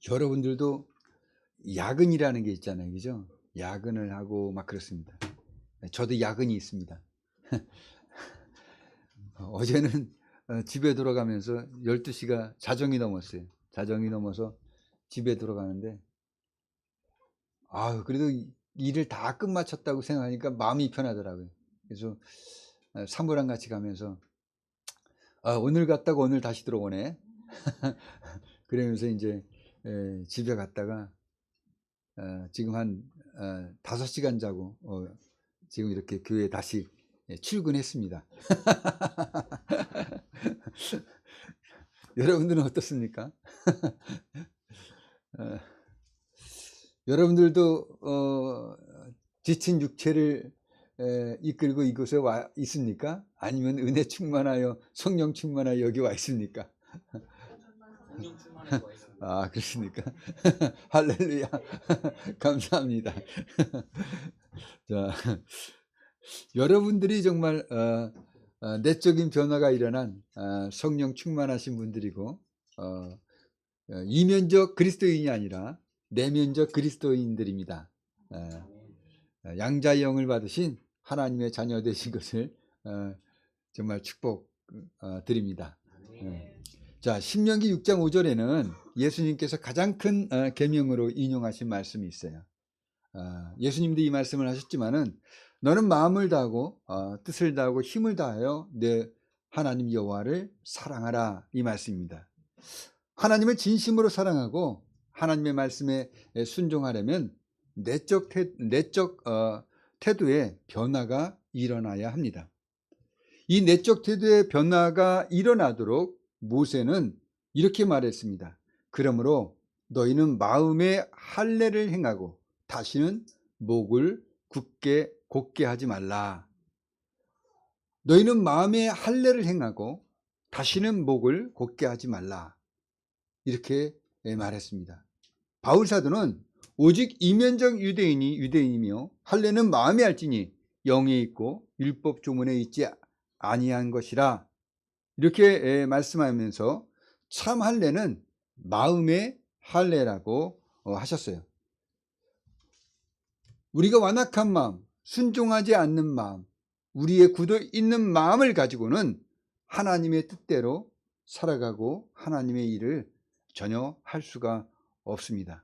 여러분들도 야근이라는 게 있잖아요. 그죠? 야근을 하고 막 그렇습니다. 저도 야근이 있습니다. 어제는 집에 돌아가면서 12시가 자정이 넘었어요. 자정이 넘어서 집에 돌아가는데, 그래도 일을 다 끝마쳤다고 생각하니까 마음이 편하더라고요. 그래서 사무랑 같이 가면서, 오늘 갔다가 오늘 다시 들어오네. 그러면서 이제 집에 갔다가 지금 한 5시간 자고 지금 이렇게 교회에 다시 출근했습니다. 여러분들은 어떻습니까? 여러분들도 지친 육체를 이끌고 이곳에 와 있습니까? 아니면 은혜 충만하여 성령 충만하여 여기 와 있습니까? 성령 충만하여 와 있습니다. 그렇습니까? 할렐루야. 감사합니다. 자, 여러분들이 정말 내적인 변화가 일어난 성령 충만하신 분들이고, 이면적 그리스도인이 아니라 내면적 그리스도인들입니다. 양자의 영을 받으신 하나님의 자녀 되신 것을 정말 축복 드립니다. 자, 신명기 6장 5절에는 예수님께서 가장 큰 계명으로 인용하신 말씀이 있어요. 예수님도 이 말씀을 하셨지만은, 너는 마음을 다하고 뜻을 다하고 힘을 다하여 내 하나님 여호와를 사랑하라, 이 말씀입니다. 하나님을 진심으로 사랑하고 하나님의 말씀에 순종하려면 내적 태도의 변화가 일어나야 합니다. 이 내적 태도의 변화가 일어나도록 모세는 이렇게 말했습니다. 그러므로 너희는 마음의 할례를 행하고 다시는 목을 곧게 하지 말라. 너희는 마음의 할례를 행하고 다시는 목을 곧게 하지 말라. 이렇게 말했습니다. 바울 사도는 오직 이면적 유대인이 유대인이며 할례는 마음에 할지니 영에 있고 율법 조문에 있지 아니한 것이라, 이렇게 말씀하면서 참 할례는 마음의 할례라고 하셨어요. 우리가 완악한 마음, 순종하지 않는 마음, 우리의 굳어 있는 마음을 가지고는 하나님의 뜻대로 살아가고 하나님의 일을 전혀 할 수가 없습니다.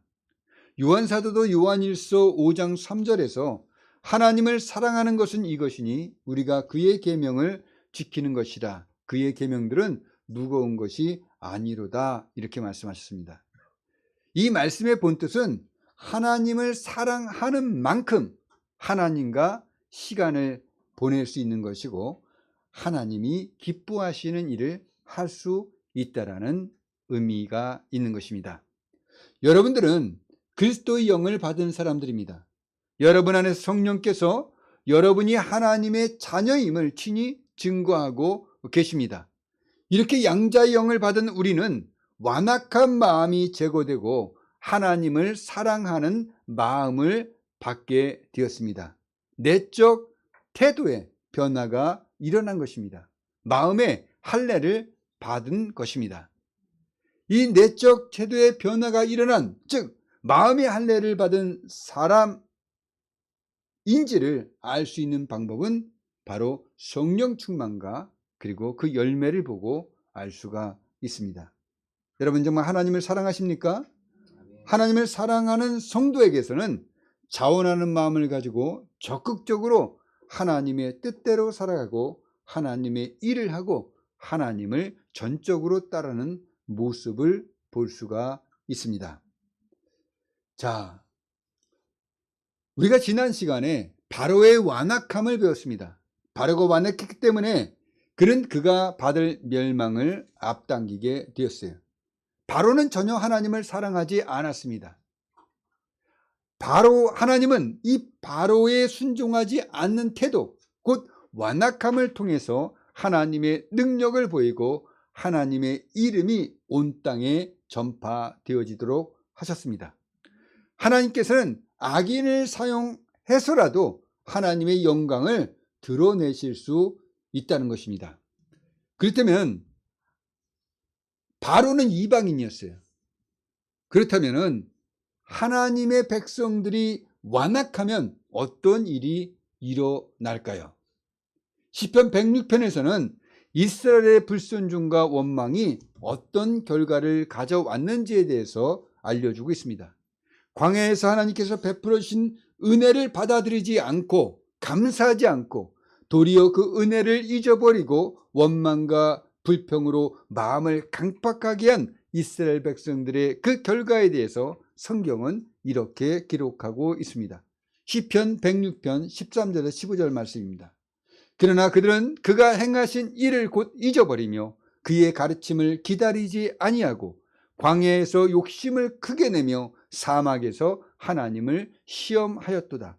요한사도도 요한일서 5장 3절에서 하나님을 사랑하는 것은 이것이니 우리가 그의 계명을 지키는 것이라. 그의 계명들은 무거운 것이 아니로다. 이렇게 말씀하셨습니다. 이 말씀의 본뜻은 하나님을 사랑하는 만큼 하나님과 시간을 보낼 수 있는 것이고, 하나님이 기뻐하시는 일을 할 수 있다라는 의미가 있는 것입니다. 여러분들은 그리스도의 영을 받은 사람들입니다. 여러분 안에 성령께서 여러분이 하나님의 자녀임을 친히 증거하고 계십니다. 이렇게 양자의 영을 받은 우리는 완악한 마음이 제거되고 하나님을 사랑하는 마음을 받게 되었습니다. 내적 태도의 변화가 일어난 것입니다. 마음의 할례를 받은 것입니다. 이 내적 태도의 변화가 일어난, 즉 마음의 할례를 받은 사람인지를 알 수 있는 방법은 바로 성령 충만과 그리고 그 열매를 보고 알 수가 있습니다. 여러분 정말 하나님을 사랑하십니까? 하나님을 사랑하는 성도에게서는 자원하는 마음을 가지고 적극적으로 하나님의 뜻대로 살아가고 하나님의 일을 하고 하나님을 전적으로 따르는 모습을 볼 수가 있습니다. 자, 우리가 지난 시간에 바로의 완악함을 배웠습니다. 바로가 완악했기 때문에 그가 받을 멸망을 앞당기게 되었어요. 바로는 전혀 하나님을 사랑하지 않았습니다. 하나님은 이 바로에 순종하지 않는 태도, 곧 완악함을 통해서 하나님의 능력을 보이고 하나님의 이름이 온 땅에 전파되어지도록 하셨습니다. 하나님께서는 악인을 사용해서라도 하나님의 영광을 드러내실 수 있다는 것입니다. 그렇다면 바로는 이방인이었어요. 그렇다면은 하나님의 백성들이 완악하면 어떤 일이 일어날까요? 시편 106편에서는 이스라엘의 불순종과 원망이 어떤 결과를 가져왔는지에 대해서 알려주고 있습니다. 광야에서 하나님께서 베풀어 주신 은혜를 받아들이지 않고 감사하지 않고 도리어 그 은혜를 잊어버리고 원망과 불평으로 마음을 강팍하게 한 이스라엘 백성들의 그 결과에 대해서 성경은 이렇게 기록하고 있습니다. 시편 106편 13절에서 15절 말씀입니다. 그러나 그들은 그가 행하신 일을 곧 잊어버리며 그의 가르침을 기다리지 아니하고 광야에서 욕심을 크게 내며 사막에서 하나님을 시험하였도다.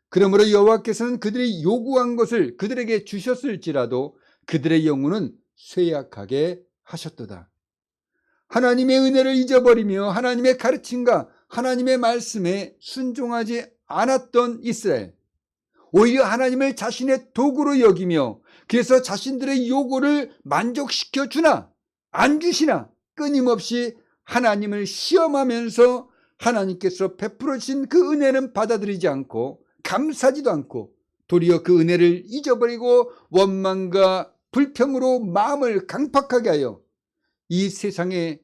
그러므로 여호와께서는 그들이 요구한 것을 그들에게 주셨을지라도 그들의 영혼은 쇠약하게 하셨도다. 하나님의 은혜를 잊어버리며 하나님의 가르침과 하나님의 말씀에 순종하지 않았던 이스라엘, 오히려 하나님을 자신의 도구로 여기며 그래서 자신들의 요구를 만족시켜 주나 안 주시나 끊임없이 하나님을 시험하면서 하나님께서 베풀어 주신 그 은혜는 받아들이지 않고 감사하지도 않고 도리어 그 은혜를 잊어버리고 원망과 불평으로 마음을 강팍하게 하여 이 세상에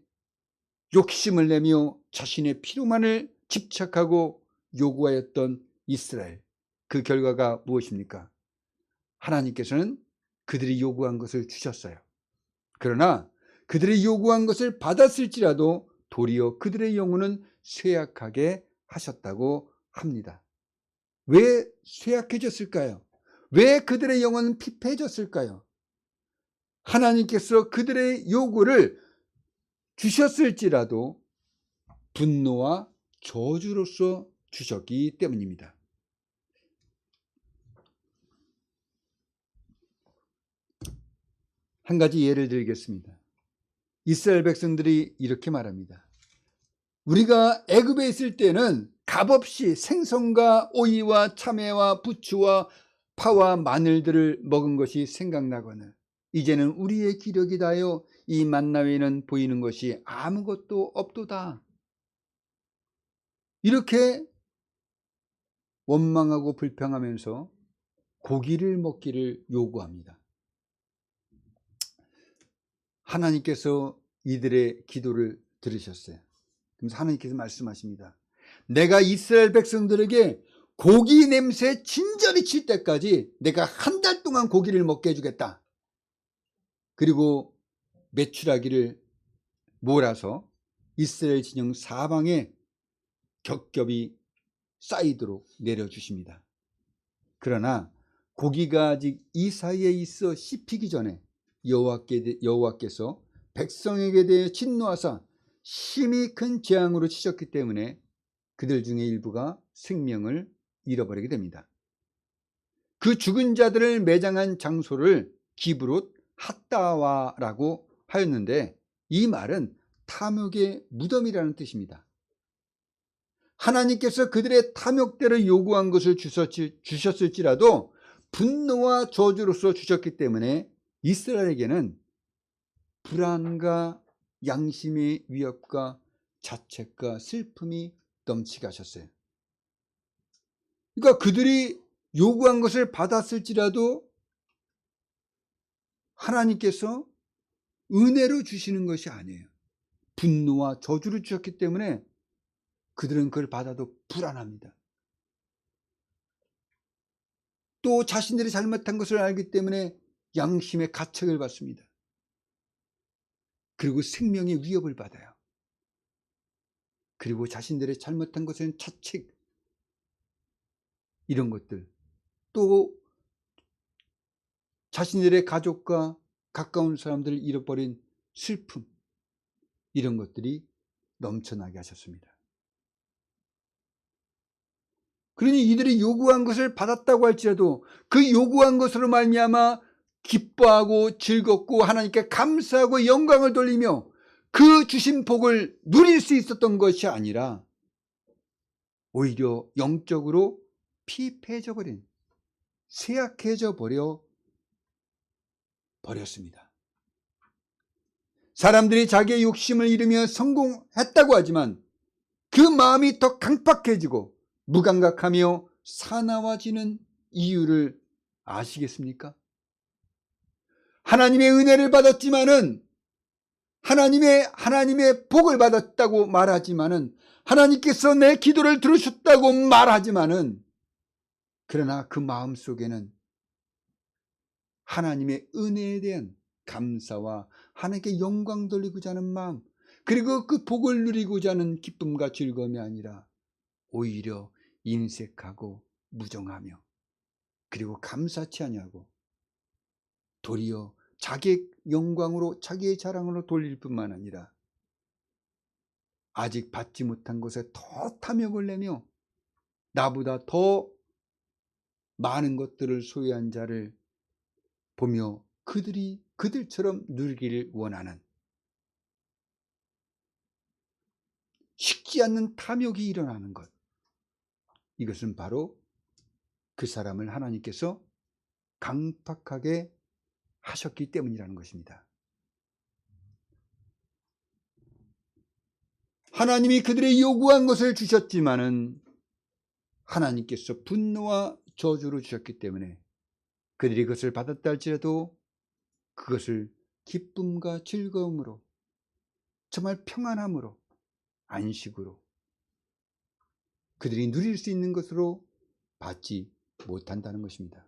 욕심을 내며 자신의 피로만을 집착하고 요구하였던 이스라엘, 그 결과가 무엇입니까? 하나님께서는 그들이 요구한 것을 주셨어요. 그러나 그들이 요구한 것을 받았을지라도 도리어 그들의 영혼은 쇠약하게 하셨다고 합니다. 왜 쇠약해졌을까요? 왜 그들의 영혼은 피폐해졌을까요? 하나님께서 그들의 요구를 주셨을지라도 분노와 저주로서 주셨기 때문입니다. 한 가지 예를 들겠습니다. 이스라엘 백성들이 이렇게 말합니다. 우리가 애굽에 있을 때는 값없이 생선과 오이와 참외와 부추와 파와 마늘들을 먹은 것이 생각나거늘 이제는 우리의 기력이 다하여 이 만나 외에는 보이는 것이 아무것도 없도다. 이렇게 원망하고 불평하면서 고기를 먹기를 요구합니다. 하나님께서 이들의 기도를 들으셨어요. 그래서 하나님께서 말씀하십니다. 내가 이스라엘 백성들에게 고기 냄새 진절이 칠 때까지 내가 한 달 동안 고기를 먹게 해주겠다. 그리고 메추라기를 몰아서 이스라엘 진영 사방에 겹겹이 쌓이도록 내려주십니다. 그러나 고기가 아직 이 사이에 있어 씹히기 전에 여호와께서 백성에게 대해 진노하사 심히 큰 재앙으로 치셨기 때문에 그들 중에 일부가 생명을 잃어버리게 됩니다. 그 죽은 자들을 매장한 장소를 기브롯 핫다와라고 하였는데 이 말은 탐욕의 무덤이라는 뜻입니다. 하나님께서 그들의 탐욕대로 요구한 것을 주셨을지라도 분노와 저주로서 주셨기 때문에 이스라엘에게는 불안과 양심의 위협과 자책과 슬픔이 넘치게 하셨어요. 그러니까 그들이 요구한 것을 받았을지라도 하나님께서 은혜로 주시는 것이 아니에요. 분노와 저주를 주셨기 때문에 그들은 그걸 받아도 불안합니다. 또 자신들이 잘못한 것을 알기 때문에 양심의 가책을 받습니다. 그리고 생명의 위협을 받아요. 그리고 자신들의 잘못한 것은 자책, 이런 것들, 또 자신들의 가족과 가까운 사람들을 잃어버린 슬픔, 이런 것들이 넘쳐나게 하셨습니다. 그러니 이들이 요구한 것을 받았다고 할지라도 그 요구한 것으로 말미암아 기뻐하고 즐겁고 하나님께 감사하고 영광을 돌리며 그 주신 복을 누릴 수 있었던 것이 아니라 오히려 영적으로 피폐해져 버린, 쇠약해져 버렸습니다. 사람들이 자기의 욕심을 이루며 성공했다고 하지만 그 마음이 더 강팍해지고 무감각하며 사나워지는 이유를 아시겠습니까? 하나님의 은혜를 받았지만은 하나님의 복을 받았다고 말하지만은 하나님께서 내 기도를 들으셨다고 말하지만은 그러나 그 마음 속에는 하나님의 은혜에 대한 감사와 하나님께 영광 돌리고자 하는 마음, 그리고 그 복을 누리고자 하는 기쁨과 즐거움이 아니라 오히려 인색하고 무정하며 그리고 감사치 아니하고 도리어 자기의 영광으로 자기의 자랑으로 돌릴 뿐만 아니라 아직 받지 못한 것에 더 탐욕을 내며 나보다 더 많은 것들을 소유한 자를 보며 그들처럼 누리기를 원하는 식지 않는 탐욕이 일어나는 것, 이것은 바로 그 사람을 하나님께서 강팍하게 하셨기 때문이라는 것입니다. 하나님이 그들의 요구한 것을 주셨지만은 하나님께서 분노와 저주로 주셨기 때문에 그들이 그것을 받았다 할지라도 그것을 기쁨과 즐거움으로, 정말 평안함으로, 안식으로 그들이 누릴 수 있는 것으로 받지 못한다는 것입니다.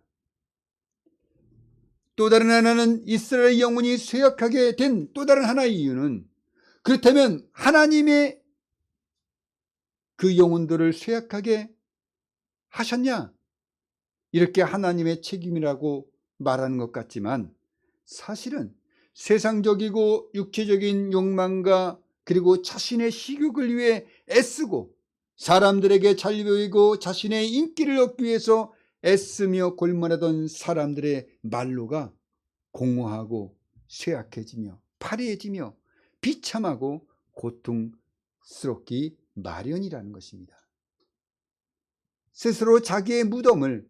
또 다른 하나는 이스라엘의 영혼이 쇠약하게 된 또 다른 하나의 이유는, 그렇다면 하나님의 그 영혼들을 쇠약하게 하셨냐? 이렇게 하나님의 책임이라고 말하는 것 같지만 사실은 세상적이고 육체적인 욕망과 그리고 자신의 식욕을 위해 애쓰고 사람들에게 잘 보이고 자신의 인기를 얻기 위해서 애쓰며 골몰하던 사람들의 말로가 공허하고 쇠약해지며 파래해지며 비참하고 고통스럽기 마련이라는 것입니다. 스스로 자기의 무덤을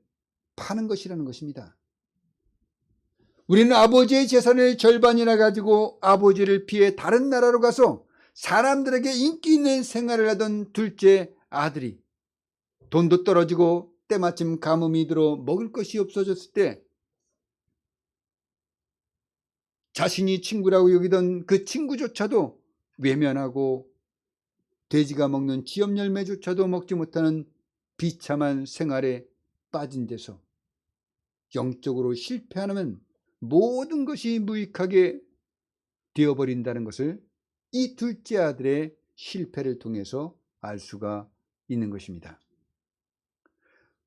파는 것이라는 것입니다. 우리는 아버지의 재산을 절반이나 가지고 아버지를 피해 다른 나라로 가서 사람들에게 인기 있는 생활을 하던 둘째 아들이 돈도 떨어지고 때마침 가뭄이 들어 먹을 것이 없어졌을 때 자신이 친구라고 여기던 그 친구조차도 외면하고 돼지가 먹는 지엽 열매조차도 먹지 못하는 비참한 생활에 빠진 데서 영적으로 실패하면 모든 것이 무익하게 되어버린다는 것을 이 둘째 아들의 실패를 통해서 알 수가 있는 것입니다.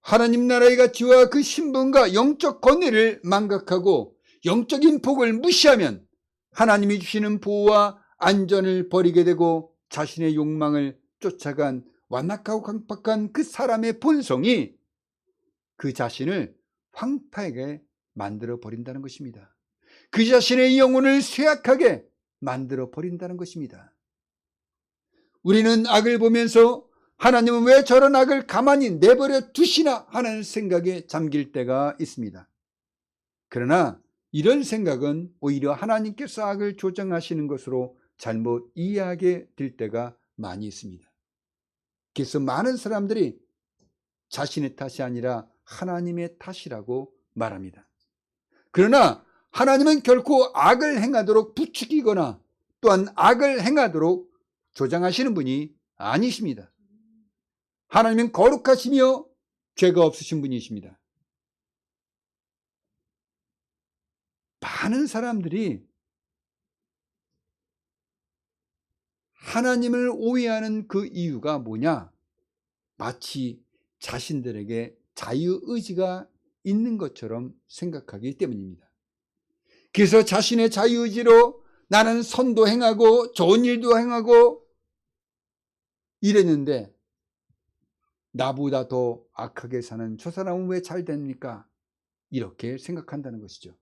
하나님 나라의 가치와 그 신분과 영적 권위를 망각하고 영적인 복을 무시하면 하나님이 주시는 보호와 안전을 버리게 되고 자신의 욕망을 쫓아간 완악하고 강팍한 그 사람의 본성이 그 자신을 황폐하게 만들어 버린다는 것입니다. 그 자신의 영혼을 쇠약하게 만들어 버린다는 것입니다. 우리는 악을 보면서 하나님은 왜 저런 악을 가만히 내버려 두시나 하는 생각에 잠길 때가 있습니다. 그러나 이런 생각은 오히려 하나님께서 악을 조정하시는 것으로 잘못 이해하게 될 때가 많이 있습니다. 그래서 많은 사람들이 자신의 탓이 아니라 하나님의 탓이라고 말합니다. 그러나 하나님은 결코 악을 행하도록 부추기거나 또한 악을 행하도록 조장하시는 분이 아니십니다. 하나님은 거룩하시며 죄가 없으신 분이십니다. 많은 사람들이 하나님을 오해하는 그 이유가 뭐냐? 마치 자신들에게 자유의지가 있는 것처럼 생각하기 때문입니다. 그래서 자신의 자유의지로 나는 선도 행하고 좋은 일도 행하고 이랬는데 나보다 더 악하게 사는 저 사람은 왜 잘 됩니까? 이렇게 생각한다는 것이죠.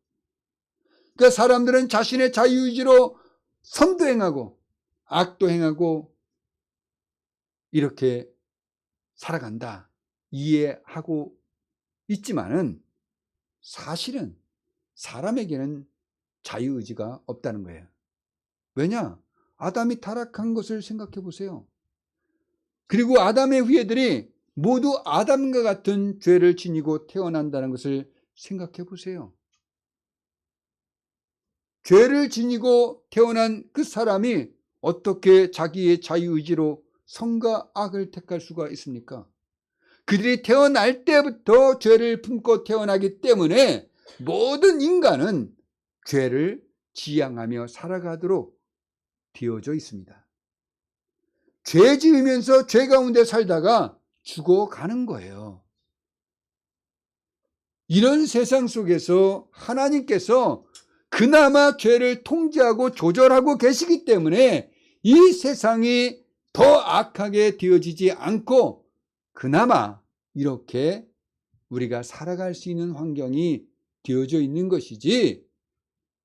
그러니까 사람들은 자신의 자유의지로 선도 행하고 악도 행하고 이렇게 살아간다 이해하고 있지만은 사실은 사람에게는 자유의지가 없다는 거예요. 왜냐? 아담이 타락한 것을 생각해 보세요. 그리고 아담의 후예들이 모두 아담과 같은 죄를 지니고 태어난다는 것을 생각해 보세요. 죄를 지니고 태어난 그 사람이 어떻게 자기의 자유의지로 선과 악을 택할 수가 있습니까? 그들이 태어날 때부터 죄를 품고 태어나기 때문에 모든 인간은 죄를 지향하며 살아가도록 되어져 있습니다. 죄 지으면서 죄 가운데 살다가 죽어가는 거예요. 이런 세상 속에서 하나님께서 그나마 죄를 통제하고 조절하고 계시기 때문에 이 세상이 더 악하게 되어지지 않고 그나마 이렇게 우리가 살아갈 수 있는 환경이 되어져 있는 것이지,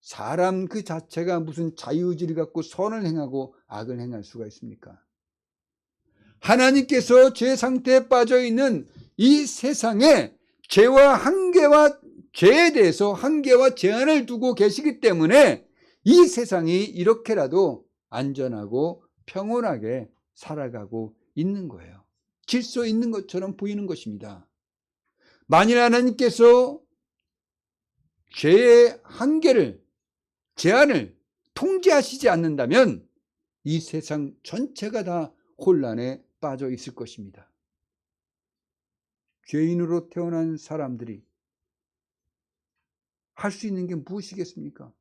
사람 그 자체가 무슨 자유의지를 갖고 선을 행하고 악을 행할 수가 있습니까? 하나님께서 죄 상태에 빠져 있는 이 세상에 죄에 대해서 한계와 제한을 두고 계시기 때문에 이 세상이 이렇게라도 안전하고 평온하게 살아가고 있는 거예요. 질서 있는 것처럼 보이는 것입니다. 만일 하나님께서 죄의 한계를, 제한을 통제하시지 않는다면 이 세상 전체가 다 혼란에 빠져 있을 것입니다. 죄인으로 태어난 사람들이 할 수 있는 게 무엇이겠습니까?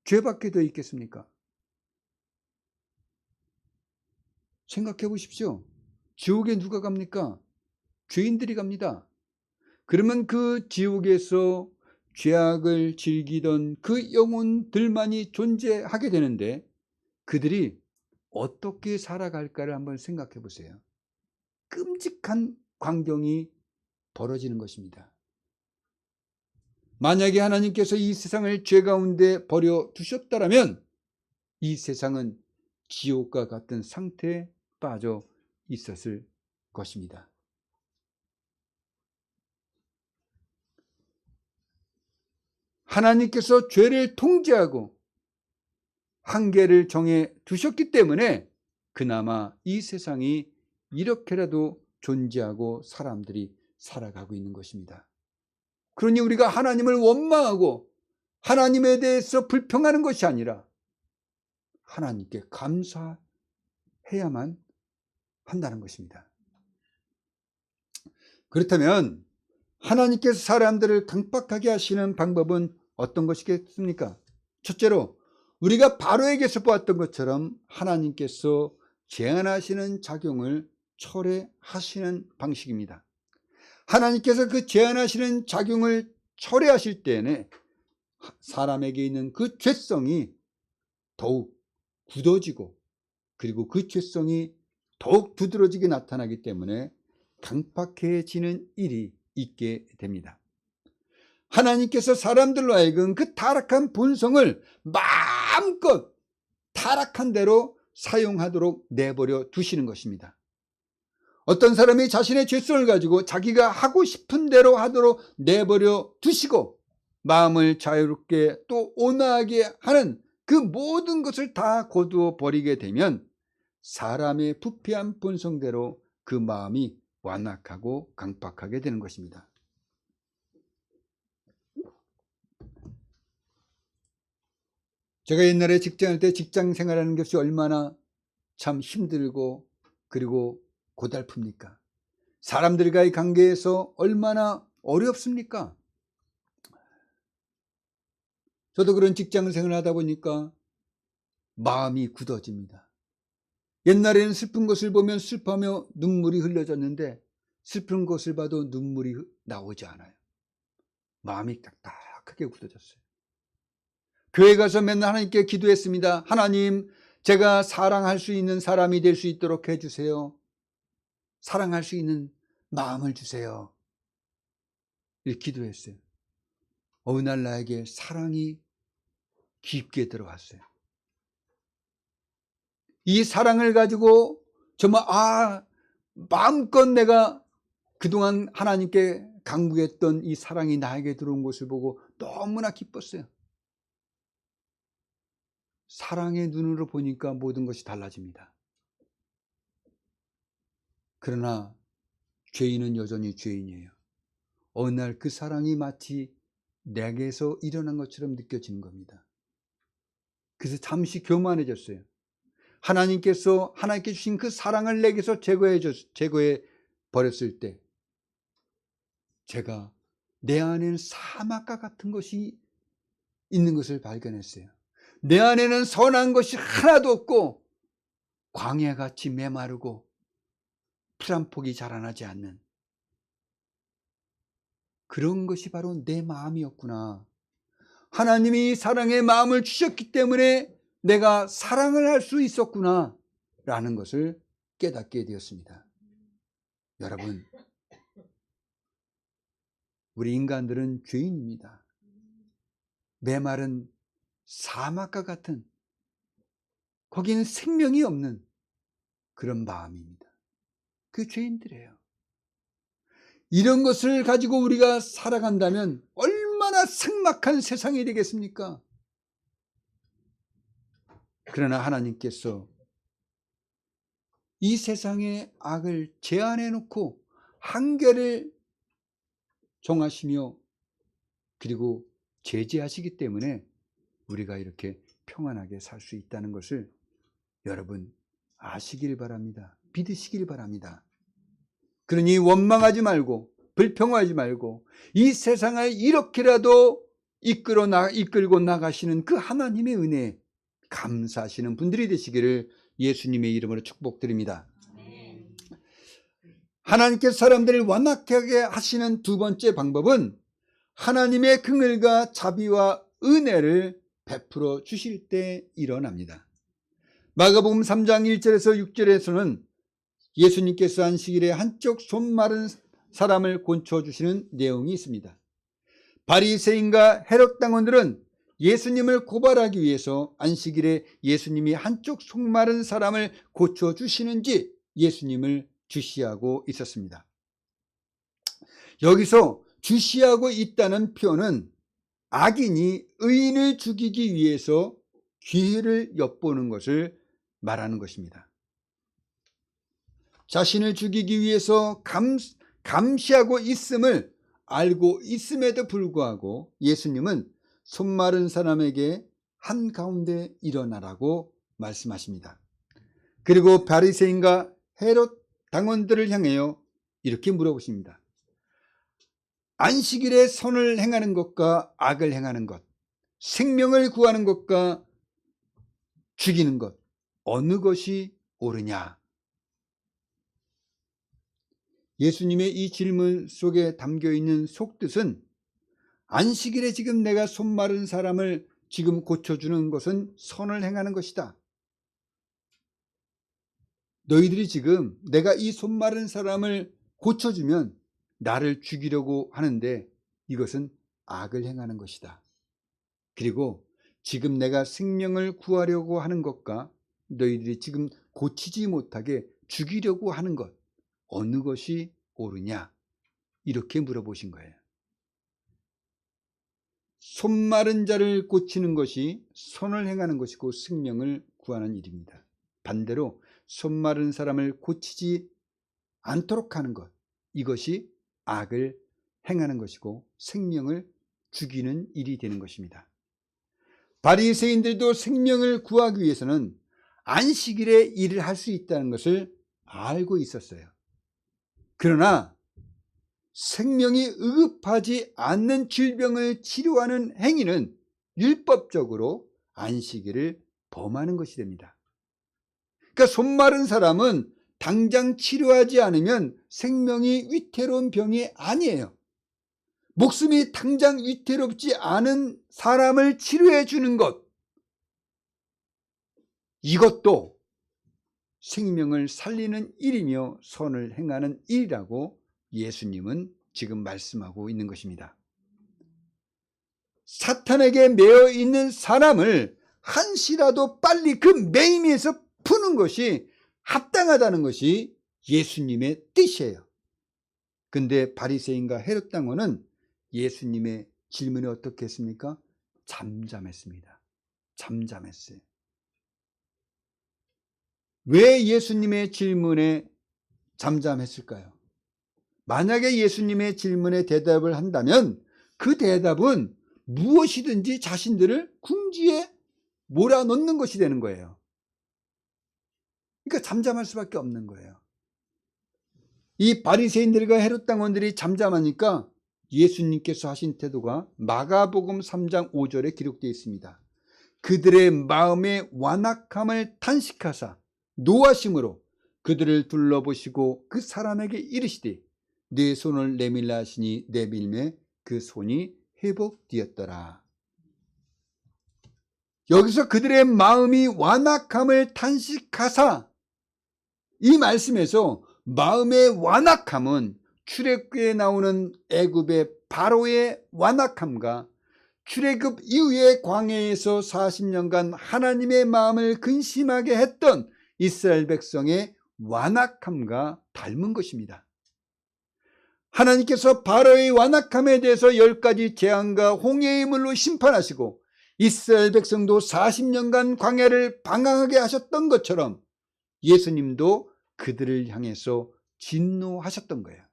죄밖에 더 있겠습니까? 생각해 보십시오. 지옥에 누가 갑니까? 죄인들이 갑니다. 그러면 그 지옥에서 죄악을 즐기던 그 영혼들만이 존재하게 되는데 그들이 어떻게 살아갈까를 한번 생각해 보세요. 끔찍한 광경이 벌어지는 것입니다. 만약에 하나님께서 이 세상을 죄 가운데 버려 두셨다라면 이 세상은 지옥과 같은 상태에 빠져 있었을 것입니다. 하나님께서 죄를 통제하고 한계를 정해 두셨기 때문에 그나마 이 세상이 이렇게라도 존재하고 사람들이 살아가고 있는 것입니다. 그러니 우리가 하나님을 원망하고 하나님에 대해서 불평하는 것이 아니라 하나님께 감사해야만 한다는 것입니다. 그렇다면 하나님께서 사람들을 강박하게 하시는 방법은 어떤 것이겠습니까? 첫째로 우리가 바로에게서 보았던 것처럼 하나님께서 제한하시는 작용을 철회하시는 방식입니다. 하나님께서 그 제한하시는 작용을 철회하실 때에는 사람에게 있는 그 죄성이 더욱 굳어지고 그리고 그 죄성이 더욱 두드러지게 나타나기 때문에 강팍해지는 일이 있게 됩니다. 하나님께서 사람들로 하여금 그 타락한 본성을 마음껏 타락한 대로 사용하도록 내버려 두시는 것입니다. 어떤 사람이 자신의 죄성을 가지고 자기가 하고 싶은 대로 하도록 내버려 두시고 마음을 자유롭게 또 온화하게 하는 그 모든 것을 다 거두어 버리게 되면 사람의 부패한 본성대로 그 마음이 완악하고 강팍하게 되는 것입니다. 제가 옛날에 직장할 때 직장 생활하는 것이 얼마나 참 힘들고 그리고 고달픕니까? 사람들과의 관계에서 얼마나 어렵습니까? 저도 그런 직장 생활을 하다 보니까 마음이 굳어집니다. 옛날에는 슬픈 것을 보면 슬퍼하며 눈물이 흘려졌는데 슬픈 것을 봐도 눈물이 나오지 않아요. 마음이 딱딱하게 굳어졌어요. 교회 가서 맨날 하나님께 기도했습니다. 하나님, 제가 사랑할 수 있는 사람이 될 수 있도록 해주세요. 사랑할 수 있는 마음을 주세요. 이렇게 기도했어요. 어느 날 나에게 사랑이 깊게 들어왔어요. 이 사랑을 가지고 정말 마음껏 내가 그동안 하나님께 강구했던 이 사랑이 나에게 들어온 것을 보고 너무나 기뻤어요. 사랑의 눈으로 보니까 모든 것이 달라집니다. 그러나 죄인은 여전히 죄인이에요. 어느 날 그 사랑이 마치 내게서 일어난 것처럼 느껴지는 겁니다. 그래서 잠시 교만해졌어요. 하나님께 주신 그 사랑을 내게서 제거해 버렸을 때 제가 내 안에는 사막과 같은 것이 있는 것을 발견했어요. 내 안에는 선한 것이 하나도 없고 광야같이 메마르고 풀 한 폭이 자라나지 않는 그런 것이 바로 내 마음이었구나. 하나님이 사랑의 마음을 주셨기 때문에 내가 사랑을 할 수 있었구나 라는 것을 깨닫게 되었습니다. 여러분, 우리 인간들은 죄인입니다. 메마른 사막과 같은, 거기는 생명이 없는 그런 마음입니다. 그 죄인들이에요. 이런 것을 가지고 우리가 살아간다면 얼마나 삭막한 세상이 되겠습니까? 그러나 하나님께서 이 세상의 악을 제한해 놓고 한계를 정하시며 그리고 제재하시기 때문에 우리가 이렇게 평안하게 살 수 있다는 것을 여러분 아시길 바랍니다. 믿으시길 바랍니다. 그러니 원망하지 말고 불평하지 말고 이 세상을 이렇게라도 이끌고 나가시는 그 하나님의 은혜에 감사하시는 분들이 되시기를 예수님의 이름으로 축복드립니다. 하나님께서 사람들을 완악하게 하시는 두 번째 방법은 하나님의 긍휼과 자비와 은혜를 베풀어 주실 때 일어납니다. 마가복음 3장 1절에서 6절에서는 예수님께서 안식일에 한쪽 손 마른 사람을 고쳐주시는 내용이 있습니다. 바리새인과 헤롯 당원들은 예수님을 고발하기 위해서 안식일에 예수님이 한쪽 손 마른 사람을 고쳐주시는지 예수님을 주시하고 있었습니다. 여기서 주시하고 있다는 표현은 악인이 의인을 죽이기 위해서 기회를 엿보는 것을 말하는 것입니다. 자신을 죽이기 위해서 감시하고 있음을 알고 있음에도 불구하고 예수님은 손 마른 사람에게 한가운데 일어나라고 말씀하십니다. 그리고 바리새인과 헤롯 당원들을 향하여 이렇게 물어보십니다. 안식일에 선을 행하는 것과 악을 행하는 것, 생명을 구하는 것과 죽이는 것, 어느 것이 옳으냐? 예수님의 이 질문 속에 담겨있는 속뜻은 안식일에 지금 내가 손 마른 사람을 지금 고쳐주는 것은 선을 행하는 것이다. 너희들이 지금 내가 이 손 마른 사람을 고쳐주면 나를 죽이려고 하는데 이것은 악을 행하는 것이다. 그리고 지금 내가 생명을 구하려고 하는 것과 너희들이 지금 고치지 못하게 죽이려고 하는 것, 어느 것이 옳으냐? 이렇게 물어보신 거예요. 손 마른 자를 고치는 것이 선을 행하는 것이고 생명을 구하는 일입니다. 반대로 손 마른 사람을 고치지 않도록 하는 것, 이것이 악을 행하는 것이고 생명을 죽이는 일이 되는 것입니다. 바리새인들도 생명을 구하기 위해서는 안식일에 일을 할 수 있다는 것을 알고 있었어요. 그러나 생명이 의급하지 않는 질병을 치료하는 행위는 율법적으로 안식일을 범하는 것이 됩니다. 그러니까 손 마른 사람은 당장 치료하지 않으면 생명이 위태로운 병이 아니에요. 목숨이 당장 위태롭지 않은 사람을 치료해 주는 것, 이것도 생명을 살리는 일이며 선을 행하는 일이라고 예수님은 지금 말씀하고 있는 것입니다. 사탄에게 매여 있는 사람을 한시라도 빨리 그 매임에서 푸는 것이 합당하다는 것이 예수님의 뜻이에요. 근데 바리새인과 헤롯 당원은 예수님의 질문에 어떻게 했습니까? 잠잠했습니다. 잠잠했어요. 왜 예수님의 질문에 잠잠했을까요? 만약에 예수님의 질문에 대답을 한다면 그 대답은 무엇이든지 자신들을 궁지에 몰아넣는 것이 되는 거예요. 그러니까 잠잠할 수밖에 없는 거예요. 이 바리새인들과 헤롯 당원들이 잠잠하니까 예수님께서 하신 태도가 마가복음 3장 5절에 기록되어 있습니다. 그들의 마음의 완악함을 탄식하사 노하심으로 그들을 둘러보시고 그 사람에게 이르시되 내 손을 내밀라 하시니 내밀매 그 손이 회복되었더라. 여기서 그들의 마음이 완악함을 탄식하사, 이 말씀에서 마음의 완악함은 출애굽기에 나오는 애굽의 바로의 완악함과 출애굽 이후의 광야에서 40년간 하나님의 마음을 근심하게 했던 이스라엘 백성의 완악함과 닮은 것입니다. 하나님께서 바로의 완악함에 대해서 10가지 재앙과 홍해의 물로 심판하시고 이스라엘 백성도 40년간 광야를 방황하게 하셨던 것처럼 예수님도 그들을 향해서 진노하셨던 거예요.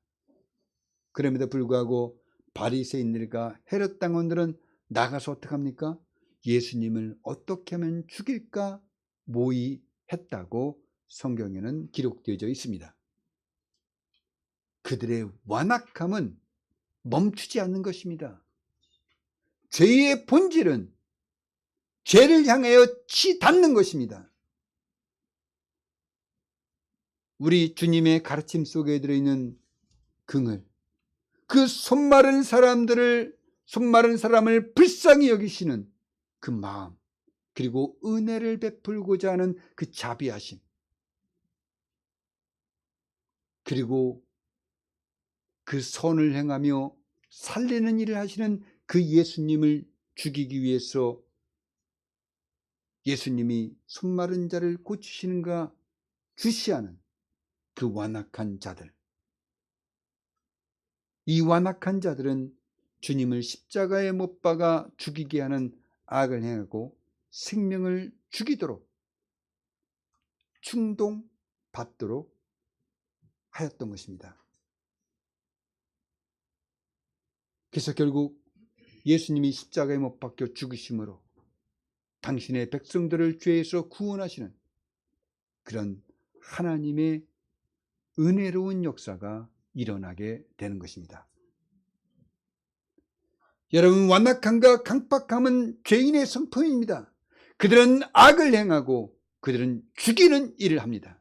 그럼에도 불구하고 바리새인들과 헤롯 당원들은 나가서 어떡합니까? 예수님을 어떻게 하면 죽일까 모의했다고 성경에는 기록되어 있습니다. 그들의 완악함은 멈추지 않는 것입니다. 죄의 본질은 죄를 향하여 치닫는 것입니다. 우리 주님의 가르침 속에 들어있는 긍을, 그 손마른 사람을 불쌍히 여기시는 그 마음, 그리고 은혜를 베풀고자 하는 그 자비하심, 그리고 그 선을 행하며 살리는 일을 하시는 그 예수님을 죽이기 위해서 예수님이 손마른 자를 고치시는가 주시하는 그 완악한 자들, 이 완악한 자들은 주님을 십자가에 못 박아 죽이게 하는 악을 행하고 생명을 죽이도록 충동받도록 하였던 것입니다. 그래서 결국 예수님이 십자가에 못 박혀 죽으심으로 당신의 백성들을 죄에서 구원하시는 그런 하나님의 은혜로운 역사가 일어나게 되는 것입니다. 여러분, 완악함과 강박함은 죄인의 성품입니다. 그들은 악을 행하고 그들은 죽이는 일을 합니다.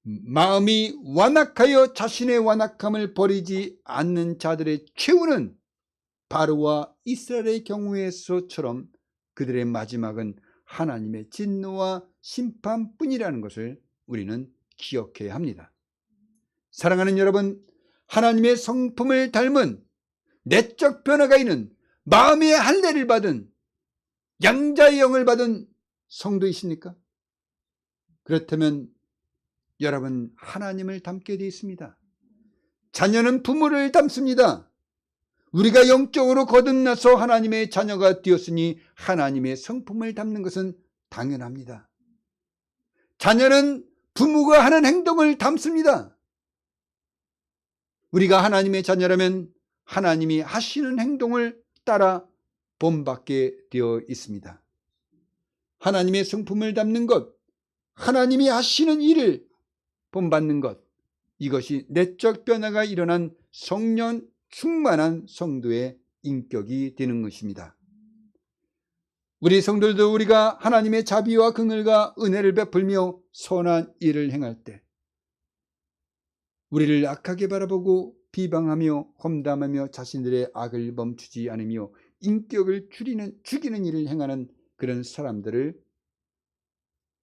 마음이 완악하여 자신의 완악함을 버리지 않는 자들의 최후는 바로와 이스라엘의 경우에서처럼 그들의 마지막은 하나님의 진노와 심판뿐이라는 것을 우리는 기억해야 합니다. 사랑하는 여러분, 하나님의 성품을 닮은 내적 변화가 있는 마음의 할례를 받은 양자의 영을 받은 성도이십니까? 그렇다면 여러분, 하나님을 닮게 되어 있습니다. 자녀는 부모를 닮습니다. 우리가 영적으로 거듭나서 하나님의 자녀가 되었으니 하나님의 성품을 닮는 것은 당연합니다. 자녀는 부모가 하는 행동을 닮습니다. 우리가 하나님의 자녀라면 하나님이 하시는 행동을 따라 본받게 되어 있습니다. 하나님의 성품을 닮는 것, 하나님이 하시는 일을 본받는 것, 이것이 내적 변화가 일어난 성령 충만한 성도의 인격이 되는 것입니다. 우리 성도들도 우리가 하나님의 자비와 긍휼과 은혜를 베풀며 선한 일을 행할 때 우리를 악하게 바라보고 비방하며 험담하며 자신들의 악을 멈추지 않으며 인격을 죽이는 일을 행하는 그런 사람들을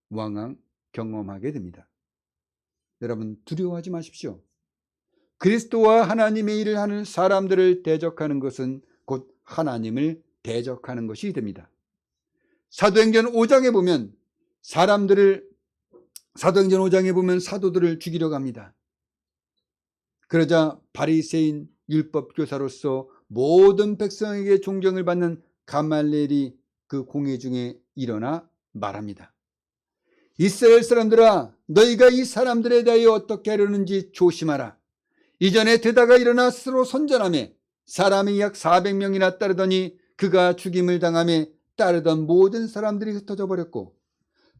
왕왕 경험하게 됩니다. 여러분, 두려워하지 마십시오. 그리스도와 하나님의 일을 하는 사람들을 대적하는 것은 곧 하나님을 대적하는 것이 됩니다. 사도행전 5장에 보면 사도들을 죽이려 갑니다. 그러자 바리새인 율법교사로서 모든 백성에게 존경을 받는 가말리엘이 그 공회 중에 일어나 말합니다. 이스라엘 사람들아, 너희가 이 사람들에 대하여 어떻게 하려는지 조심하라. 이전에 드다가 일어나 스스로 선전하며 사람이 약 400명이나 따르더니 그가 죽임을 당하며 따르던 모든 사람들이 흩어져 버렸고,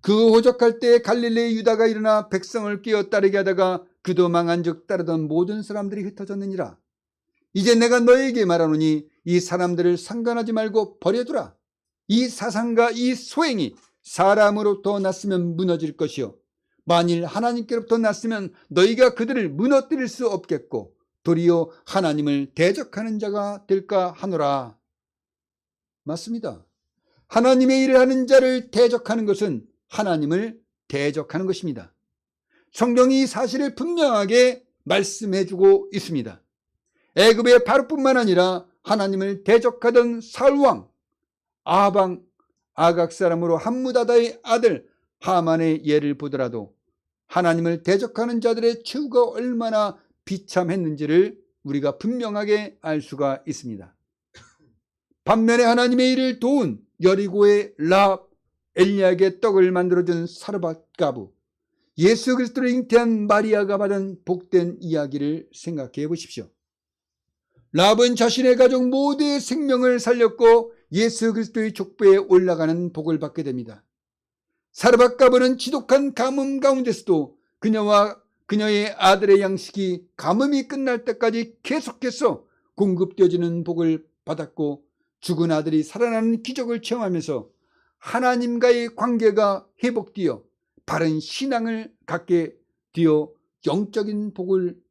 그 호적할 때 갈릴리 유다가 일어나 백성을 끼어 따르게 하다가 그도 망한즉 따르던 모든 사람들이 흩어졌느니라. 이제 내가 너에게 말하노니 이 사람들을 상관하지 말고 버려두라. 이 사상과 이 소행이 사람으로부터 났으면 무너질 것이요, 만일 하나님께로부터 났으면 너희가 그들을 무너뜨릴 수 없겠고 도리어 하나님을 대적하는 자가 될까 하노라. 맞습니다. 하나님의 일을 하는 자를 대적하는 것은 하나님을 대적하는 것입니다. 성경이 이 사실을 분명하게 말씀해주고 있습니다. 애굽의 바로뿐만 아니라 하나님을 대적하던 사울왕 아방, 아각 사람으로 함무다다의 아들 하만의 예를 보더라도 하나님을 대적하는 자들의 최후가 얼마나 비참했는지를 우리가 분명하게 알 수가 있습니다. 반면에 하나님의 일을 도운 여리고의 라합, 엘리야에게 떡을 만들어준 사르밧 가부, 예수 그리스도를 잉태한 마리아가 받은 복된 이야기를 생각해 보십시오. 라합은 자신의 가족 모두의 생명을 살렸고 예수 그리스도의 족보에 올라가는 복을 받게 됩니다. 사르밧 가부는 지독한 가뭄 가운데서도 그녀와 그녀의 아들의 양식이 가뭄이 끝날 때까지 계속해서 공급되어지는 복을 받았고, 죽은 아들이 살아나는 기적을 체험하면서 하나님과의 관계가 회복되어 바른 신앙을 갖게 되어 영적인 복을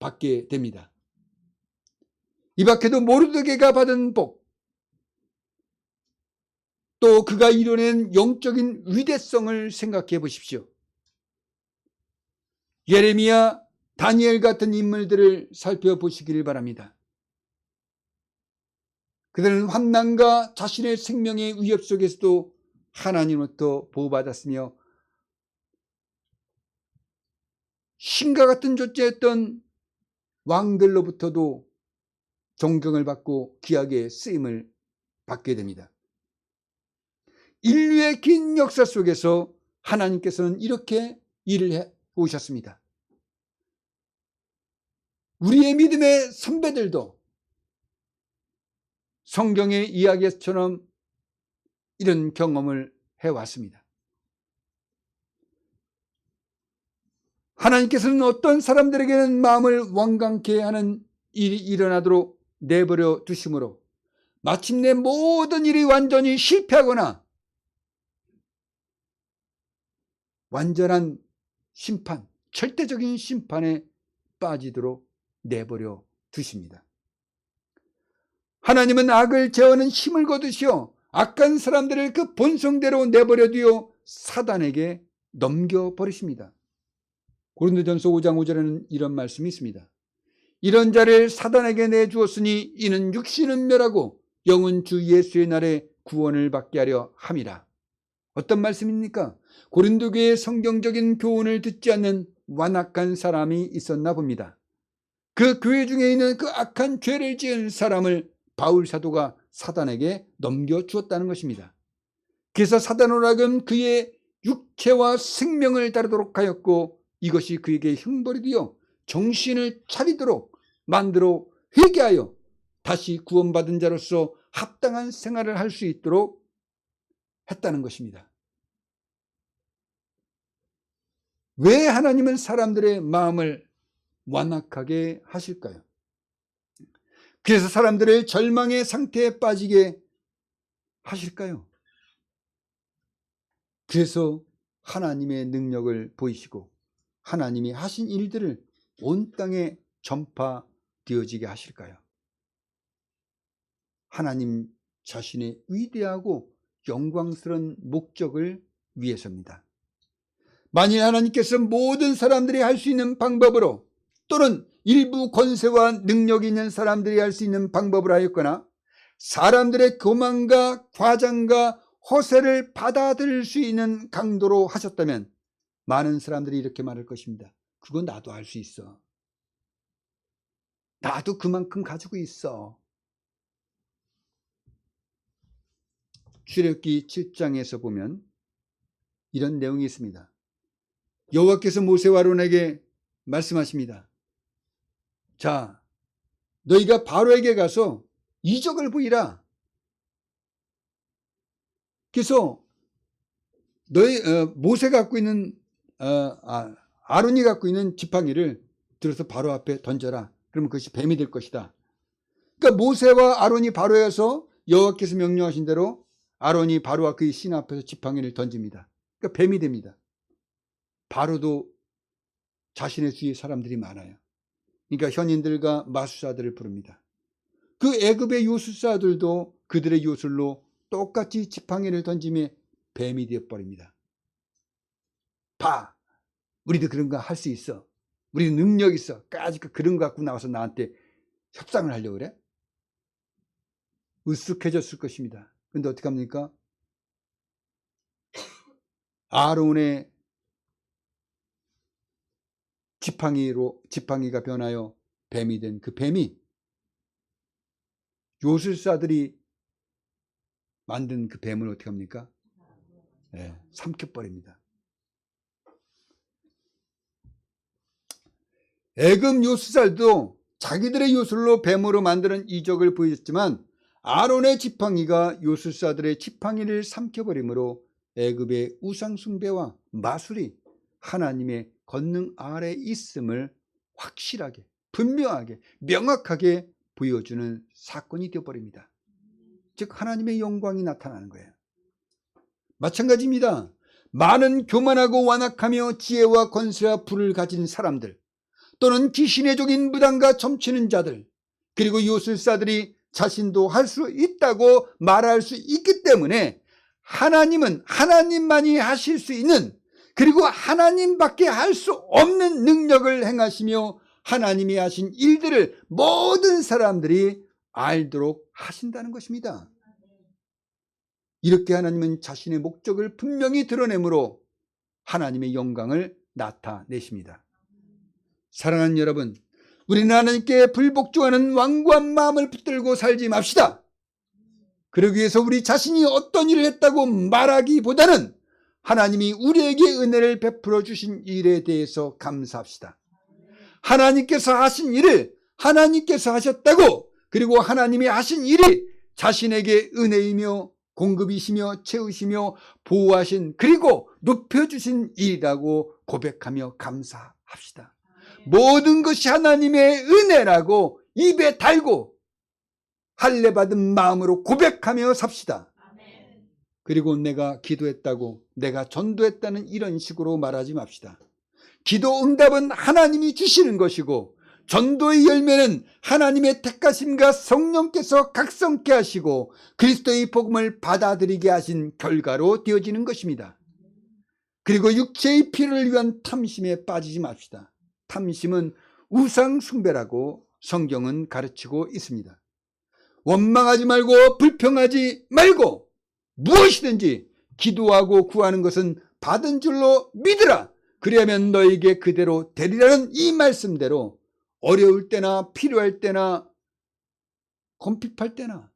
받게 됩니다. 이 밖에도 모르드게가 받은 복, 또 그가 이뤄낸 영적인 위대성을 생각해 보십시오. 예레미야, 다니엘 같은 인물들을 살펴보시기를 바랍니다. 그들은 환난과 자신의 생명의 위협 속에서도 하나님으로부터 보호받았으며 신과 같은 존재였던 왕들로부터도 존경을 받고 귀하게 쓰임을 받게 됩니다. 인류의 긴 역사 속에서 하나님께서는 이렇게 일을 해 오셨습니다. 우리의 믿음의 선배들도 성경의 이야기처럼 이런 경험을 해왔습니다. 하나님께서는 어떤 사람들에게는 마음을 완강케 하는 일이 일어나도록 내버려 두심으로 마침내 모든 일이 완전히 실패하거나 완전한 심판, 절대적인 심판에 빠지도록 내버려 두십니다. 하나님은 악을 제어하는 힘을 거두시어 악한 사람들을 그 본성대로 내버려 두어 사단에게 넘겨버리십니다. 고린도전서 5장 5절에는 이런 말씀이 있습니다. 이런 자를 사단에게 내주었으니 이는 육신은 멸하고 영은 주 예수의 날에 구원을 받게 하려 함이라. 어떤 말씀입니까? 고린도 교회의 성경적인 교훈을 듣지 않는 완악한 사람이 있었나 봅니다. 그 교회 중에 있는 그 악한 죄를 지은 사람을 바울 사도가 사단에게 넘겨주었다는 것입니다. 그래서 사단으로 하여금 그의 육체와 생명을 다루도록 하였고, 이것이 그에게 형벌이 되어 정신을 차리도록 만들어 회개하여 다시 구원받은 자로서 합당한 생활을 할 수 있도록 했다는 것입니다. 왜 하나님은 사람들의 마음을 완악하게 하실까요? 그래서 사람들을 절망의 상태에 빠지게 하실까요? 그래서 하나님의 능력을 보이시고 하나님이 하신 일들을 온 땅에 전파되어지게 하실까요? 하나님 자신의 위대하고 영광스러운 목적을 위해서입니다. 만일 하나님께서 모든 사람들이 할 수 있는 방법으로, 또는 일부 권세와 능력이 있는 사람들이 할 수 있는 방법을 하였거나 사람들의 교만과 과장과 허세를 받아들일 수 있는 강도로 하셨다면 많은 사람들이 이렇게 말할 것입니다. 그건 나도 할 수 있어. 나도 그만큼 가지고 있어. 출애굽기 7장에서 보면 이런 내용이 있습니다. 여호와께서 모세와 아론에게 말씀하십니다. 자, 너희가 바로에게 가서 이적을 보이라. 그래서 모세가 갖고 있는 아론이 갖고 있는 지팡이를 들어서 바로 앞에 던져라. 그러면 그것이 뱀이 될 것이다. 그러니까 모세와 아론이 바로에 가서 여호와께서 명령하신 대로 아론이 바로와 그의 신 앞에서 지팡이를 던집니다. 그러니까 뱀이 됩니다. 바로도 자신의 주위에 사람들이 많아요. 그러니까 현인들과 마술사들을 부릅니다. 그 애굽의 요술사들도 그들의 요술로 똑같이 지팡이를 던짐에 뱀이 되어버립니다. 봐, 우리도 그런 거 할 수 있어. 우리도 능력 있어. 까짓 그런 거 갖고 나와서 나한테 협상을 하려고 그래? 으쓱해졌을 것입니다. 그런데 어떻게 합니까? 아론의 지팡이가 변하여 뱀이 된 그 뱀이 요술사들이 만든 그 뱀을 어떻게 합니까? 네, 삼켜버립니다. 애굽 요술사들도 자기들의 요술로 뱀으로 만드는 이적을 보였지만 아론의 지팡이가 요술사들의 지팡이를 삼켜버리므로 애굽의 우상숭배와 마술이 하나님의 권능 아래 있음을 확실하게, 분명하게, 명확하게 보여주는 사건이 되어버립니다. 즉 하나님의 영광이 나타나는 거예요. 마찬가지입니다. 많은 교만하고 완악하며 지혜와 권세와 부를 가진 사람들, 또는 귀신의 종인 무당과 점치는 자들, 그리고 요술사들이 자신도 할 수 있다고 말할 수 있기 때문에 하나님은 하나님만이 하실 수 있는, 그리고 하나님밖에 할 수 없는 능력을 행하시며 하나님이 하신 일들을 모든 사람들이 알도록 하신다는 것입니다. 이렇게 하나님은 자신의 목적을 분명히 드러내므로 하나님의 영광을 나타내십니다. 사랑하는 여러분, 우리는 하나님께 불복종하는 완고한 마음을 붙들고 살지 맙시다. 그러기 위해서 우리 자신이 어떤 일을 했다고 말하기보다는 하나님이 우리에게 은혜를 베풀어 주신 일에 대해서 감사합시다. 하나님께서 하신 일을 하나님께서 하셨다고, 그리고 하나님이 하신 일이 자신에게 은혜이며 공급이시며 채우시며 보호하신, 그리고 높여주신 일이라고 고백하며 감사합시다. 모든 것이 하나님의 은혜라고 입에 달고 할례 받은 마음으로 고백하며 삽시다. 그리고 내가 기도했다고, 내가 전도했다는 이런 식으로 말하지 맙시다. 기도 응답은 하나님이 주시는 것이고, 전도의 열매는 하나님의 택하심과 성령께서 각성케 하시고 그리스도의 복음을 받아들이게 하신 결과로 되어지는 것입니다. 그리고 육체의 필요를 위한 탐심에 빠지지 맙시다. 탐심은 우상 숭배라고 성경은 가르치고 있습니다. 원망하지 말고 불평하지 말고 무엇이든지 기도하고 구하는 것은 받은 줄로 믿으라. 그리하면 너에게 그대로 되리라는 이 말씀대로 어려울 때나 필요할 때나 궁핍할 때나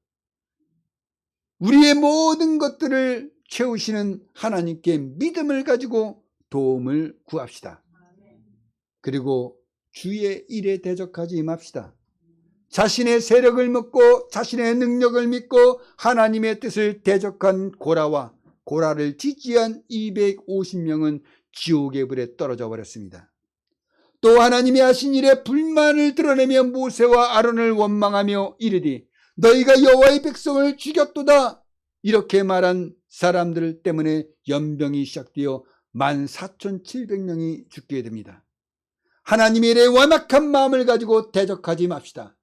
우리의 모든 것들을 채우시는 하나님께 믿음을 가지고 도움을 구합시다. 그리고 주의 일에 대적하지 맙시다. 자신의 세력을 믿고 자신의 능력을 믿고 하나님의 뜻을 대적한 고라를 지지한 250명은 지옥의 불에 떨어져 버렸습니다. 또 하나님이 하신 일에 불만을 드러내며 모세와 아론을 원망하며 이르되 너희가 여호와의 백성을 죽였도다. 이렇게 말한 사람들 때문에 연병이 시작되어 14,700명이 죽게 됩니다. 하나님의 일에 완악한 마음을 가지고 대적하지 맙시다.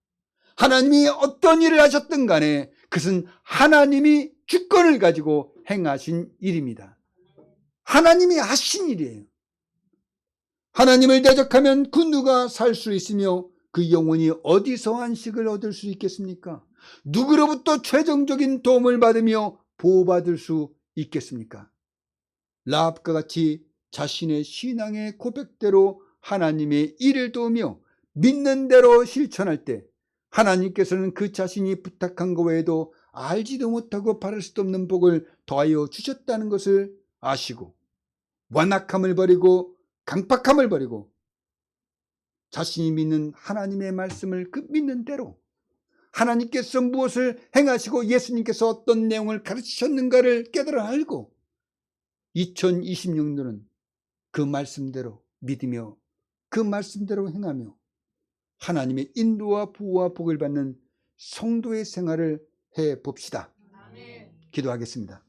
하나님이 어떤 일을 하셨든 간에 그것은 하나님이 주권을 가지고 행하신 일입니다. 하나님이 하신 일이에요. 하나님을 대적하면 그 누가 살 수 있으며 그 영혼이 어디서 안식을 얻을 수 있겠습니까? 누구로부터 최종적인 도움을 받으며 보호받을 수 있겠습니까? 라합과 같이 자신의 신앙의 고백대로 하나님의 일을 도우며 믿는 대로 실천할 때 하나님께서는 그 자신이 부탁한 것 외에도 알지도 못하고 바랄 수도 없는 복을 더하여 주셨다는 것을 아시고 완악함을 버리고 강팍함을 버리고 자신이 믿는 하나님의 말씀을 그 믿는 대로 하나님께서 무엇을 행하시고 예수님께서 어떤 내용을 가르치셨는가를 깨달아 알고 2026년은 그 말씀대로 믿으며 그 말씀대로 행하며 하나님의 인도와 부와 복을 받는 성도의 생활을 해 봅시다. 기도하겠습니다.